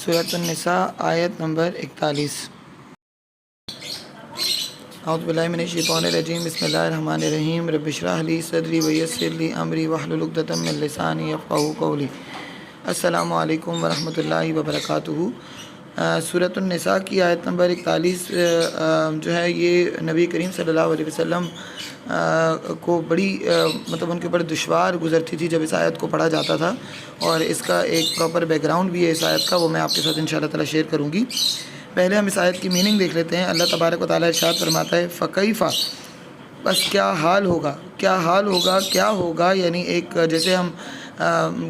सूरत النساء आयत नंबर 41। औज़ु बिल्लाहि मिनश शैतानिर रजीम बिस्मिल्लाहिर्रहमानिर्रहीम रब्बि इश्रह ली सदरी वयस्सिर ली अमरी वहलुल उक़दतम मिन लिसानी यफ़क़हू क़ौली। अस्सलामु अलैकुम वरहमतुल्लाहि वबरकातुहू। सूरत النساء की आयत नंबर 41 जो है ये नबी करीम सल्लल्लाहु अलैहि वसल्लम को बड़ी मतलब उनके ऊपर दुश्वार गुज़रती थी जब इस आयत को पढ़ा जाता था, और इसका एक प्रॉपर बैकग्राउंड भी है इस आयत का, वो मैं आपके साथ इंशाअल्लाह ताला शेयर करूँगी। पहले हम इस आयत की मीनिंग देख लेते हैं। अल्लाह तबारक व तआला इरशाद फरमाता है फ़कैफ़ा, बस क्या हाल होगा, क्या हाल होगा, क्या होगा, यानी एक जैसे हम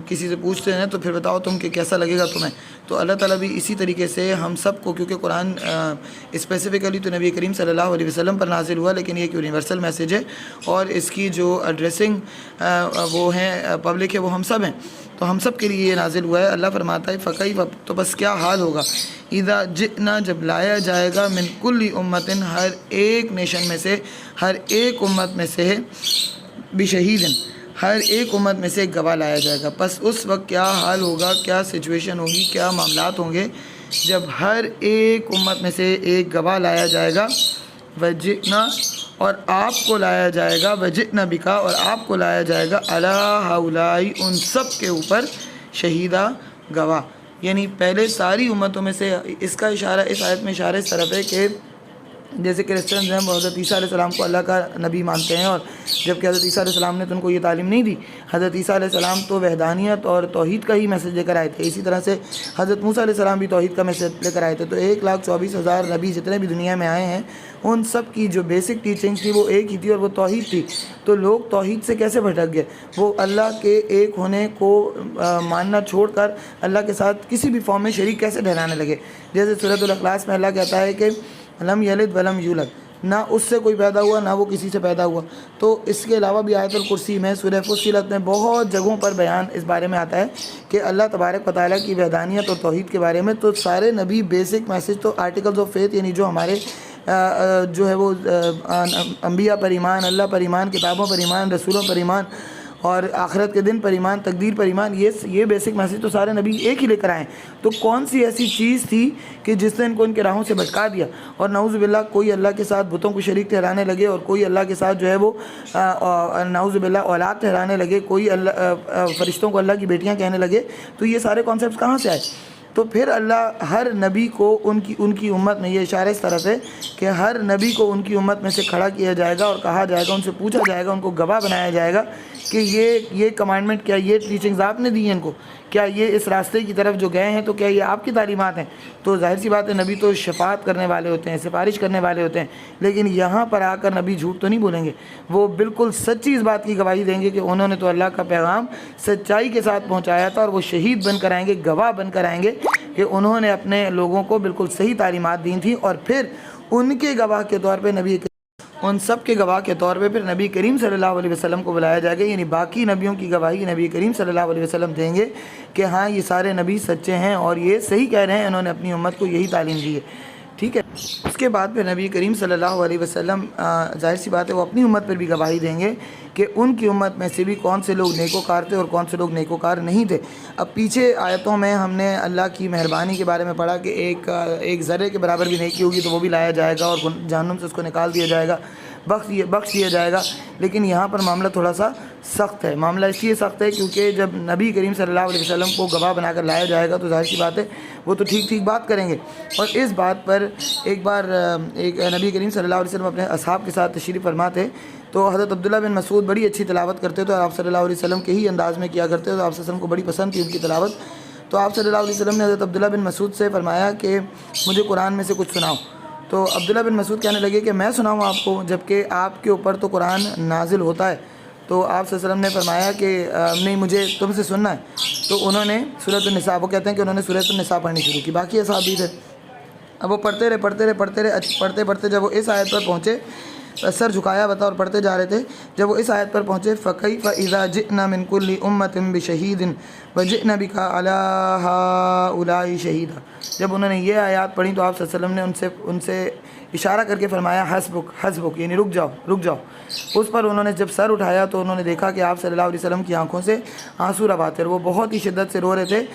किसी से पूछते हैं तो फिर बताओ तुम कि कैसा लगेगा तुम्हें, तो अल्लाह ताला भी इसी तरीके से हम सब को, क्योंकि कुरान स्पेसिफ़िकली तो नबी करीम सल्लल्लाहु अलैहि वसल्लम पर नाजिल हुआ, लेकिन ये एक यूनिवर्सल मैसेज है और इसकी जो एड्रेसिंग वो है पब्लिक है, वो हम सब हैं, तो हम सब के लिए ये नाजिल हुआ है। अल्लाह फरमाता है फ़कैफ़, तो बस क्या हाल होगा, इज़ा जिअना, जब लाया जाएगा, मिन कुल्ली उम्मतिन, हर एक नेशन में से, हर एक उम्मत में से, बिशहीदिन, हर एक उम्मत में से एक गवाह लाया जाएगा। बस उस वक्त क्या हाल होगा, क्या सिचुएशन होगी, क्या मामलात होंगे जब हर एक उम्मत में से एक गवाह लाया जाएगा। वजिना, और आपको लाया जाएगा, वजिना बिका, और आपको लाया जाएगा, अला हाउलाई, उन सब के ऊपर, शहीदा, गवाह। यानी पहले सारी उम्मतों में से, इसका इशारा इस आयत में इशारा इस तरफ है कि जैसे क्रिश्चियन हैं वो हज़रत ईसा अलैहिस्सलाम को अल्लाह का नबी मानते हैं, और जबकि हज़रत ईसा अलैहिस्सलाम ने तो उनको ये तालीम नहीं दी। हज़रत ईसा अलैहिस्सलाम तो वहदानियत और तौहीद का ही मैसेज लेकर आए थे। इसी तरह से हज़रत मूसा अलैहिस्सलाम भी तौहीद का मैसेज लेकर आए थे। तो 1,24,000 नबी जितने भी दुनिया में आए हैं, उन सब की जो बेसिक टीचिंग्स थी वो एक ही थी, और वो तौहीद थी। तो लोग तौहीद से कैसे भटक गए, वो अल्लाह के एक होने को मानना छोड़कर अल्लाह के साथ किसी भी फॉर्म में शरीक कैसे ठहराने लगे। जैसे सूरह अल-इखलास में अल्लाह कहता है कि लम यलिद वलम यूलद, ना उससे कोई पैदा हुआ, ना वो किसी से पैदा हुआ। तो इसके अलावा भी आयतुल कुर्सी में, सूरह फुस्सिलत में बहुत जगहों पर बयान इस बारे में आता है कि अल्लाह तबारक व तआला की वहदानियत और तौहीद के बारे में। तो सारे नबी बेसिक मैसेज तो आर्टिकल्स ऑफ फेथ, यानी जो हमारे जो है वो अंबिया पर ईमान, अल्लाह पर ईमान, किताबों पर ईमान, रसूलों पर ईमान, और आखिरत के दिन पर ईमान, तकदीर पर ईमान, ये बेसिक मैसेज तो सारे नबी एक ही लेकर आए। तो कौन सी ऐसी चीज़ थी कि जिसने इनको इनके राहों से भटका दिया, और नऊज़ु बिल्लाह कोई अल्लाह के साथ बुतों को शरीक ठहराने लगे, और कोई अल्लाह के साथ जो है वो नऊज़ु बिल्लाह औलाद ठहराने लगे, कोई अल्लाह फरिश्तों को अल्लाह की बेटियाँ कहने लगे। तो ये सारे कॉन्सेप्ट कहाँ से आए? तो फिर अल्लाह हर नबी को उनकी उम्मत में, ये इशारा इस तरफ है कि हर नबी को उनकी उम्मत में से खड़ा किया जाएगा और कहा जाएगा, उनसे पूछा जाएगा, उनको गवाह बनाया जाएगा कि ये कमांडमेंट क्या, ये टीचिंग्स आपने दी हैं इनको, क्या ये इस रास्ते की तरफ जो गए हैं, तो क्या ये आपकी तालीमात हैं? तो जाहिर सी बात है नबी तो शफात करने वाले होते हैं, सिफारिश करने वाले होते हैं, लेकिन यहाँ पर आकर नबी झूठ तो नहीं बोलेंगे। वो बिल्कुल सच्ची इस बात की गवाही देंगे कि उन्होंने तो अल्लाह का पैगाम सच्चाई के साथ पहुँचाया था, और वो शहीद बनकर आएंगे, गवाह बनकर आएंगे कि उन्होंने अपने लोगों को बिल्कुल सही तालीमात दी थी। और फिर उनके गवाह के तौर पर नबी, उन सब के गवाह के तौर पे फिर नबी करीम सल्लल्लाहु अलैहि वसल्लम को बुलाया जाएगा। यानी बाकी नबियों की गवाही नबी करीम सल्लल्लाहु अलैहि वसल्लम देंगे कि हाँ ये सारे नबी सच्चे हैं और ये सही कह रहे हैं, इन्होंने अपनी उम्मत को यही तालीम दी है। ठीक है। उसके बाद फिर नबी करीम सल्लल्लाहु अलैहि वसल्लम जाहिर सी बात है वो अपनी उम्मत पर भी गवाही देंगे कि उनकी उम्मत में से भी कौन से लोग नेकोकार थे और कौन से लोग नेकोकार नहीं थे। अब पीछे आयतों में हमने अल्लाह की मेहरबानी के बारे में पढ़ा कि एक ज़र्रे के बराबर भी नेकी होगी तो वो भी लाया जाएगा और जहन्नुम से उसको निकाल दिया जाएगा, बख्श दिया जाएगा। लेकिन यहाँ पर मामला थोड़ा सा सख्त है। मामला इसलिए सख्त है क्योंकि जब नबी करीम सल्लल्लाहु अलैहि वसल्लम को गवाह बनाकर लाया जाएगा तो जाहिर सी बात है वो तो ठीक बात करेंगे। और इस बात पर एक बार एक नबी करीम सल्लल्लाहु अलैहि वसल्लम अपने असहाब के साथ तशरीफ़ फरमा थे, तो हज़रत अब्दुल्ला बिन मसूद बड़ी अच्छी तिलावत करते थे और आप सल्लल्लाहु अलैहि वसल्लम के ही अंदाज़ में किया करते थे, तो आप सल्लल्लाहु अलैहि वसल्लम को बड़ी पसंद थी उनकी तिलावत। तो आप सल्लल्लाहु अलैहि वसल्लम ने हज़रत अब्दुल्ला बिन मसूद से फरमाया कि मुझे कुरान में से कुछ सुनाओ। तो अब्दुल्ला बिन मसूद कहने लगे कि मैं सुनाऊँ आपको, जबकि आपके ऊपर तो कुरान नाजिल होता है। तो आप सल्लल्लाहु अलैहि वसल्लम ने फरमाया कि नहीं, मुझे तुमसे सुनना है। तो उन्होंने सूरत अन-निसा, वो कहते हैं कि उन्होंने सूरत अन-निसा पढ़नी शुरू की। बाकी असहाब भी थे। अब वो पढ़ते रहे जब वो इस आयत पर पहुँचे, सर झुकाया बता और पढ़ते जा रहे थे। जब वो इस आयत पर पहुँचे, फ़कैफ़ इज़ा जिअना मिन कुल्ली उम्मतिन बिशहीदिन व जिअना बिका अला हाउलाई शहीदा। जब उन्होंने ये आयत पढ़ी तो आप सल्लल्लाहु अलैहि वसल्लम ने उनसे इशारा करके फरमाया हस्बुक, यानी रुक जाओ। उस पर उन्होंने जब सर उठाया तो उन्होंने देखा कि आप सल्लल्लाहु अलैहि वसल्लम की आंखों से आंसू रवा थे और वो बहुत ही शिद्दत से रो रहे थे।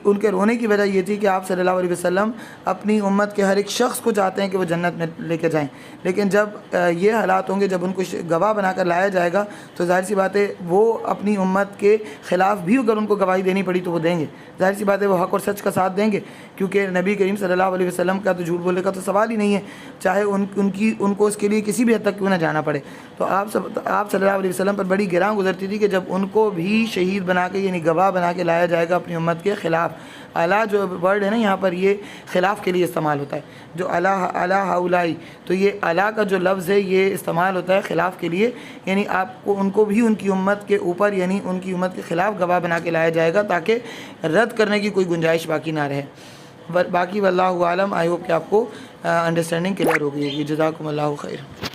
ان کے رونے کی وجہ یہ تھی کہ آپ صلی اللہ علیہ وسلم اپنی امت کے ہر ایک شخص کو چاہتے ہیں کہ وہ جنت میں لے کے جائیں، لیکن جب یہ حالات ہوں گے، جب ان کو گواہ بنا کر لایا جائے گا تو ظاہر سی بات ہے وہ اپنی امت کے خلاف بھی اگر ان کو گواہی دینی پڑی تو وہ دیں گے، ظاہر سی بات ہے وہ حق اور سچ کا ساتھ دیں گے، کیونکہ نبی کریم صلی اللہ علیہ وسلم کا تو جھوٹ بولنے کا تو سوال ہی نہیں ہے، چاہے ان کو اس کے لیے کسی بھی حد تک کیوں نہ جانا پڑے۔ تو آپ صلی اللہ علیہ وسلم پر بڑی گراں گزرتی تھی کہ جب ان کو بھی شہید بنا کے یعنی گواہ بنا کے لایا جائے گا اپنی امت کے خلاف۔ الا جو ورڈ ہے نا یہاں پر یہ خلاف کے لیے استعمال ہوتا ہے، جو الا ہؤلائی، تو یہ الا کا جو لفظ ہے یہ استعمال ہوتا ہے خلاف کے لیے، یعنی آپ کو ان کو بھی ان کی امت کے اوپر یعنی ان کی امت کے خلاف گواہ بنا کے لایا جائے گا تاکہ رد کرنے کی کوئی گنجائش باقی نہ رہے۔ باقی واللہ عالم، آئی ہوپ کہ آپ کو انڈرسٹینڈنگ کلیئر ہو گئی ہے۔ جزاکم اللہ خیر۔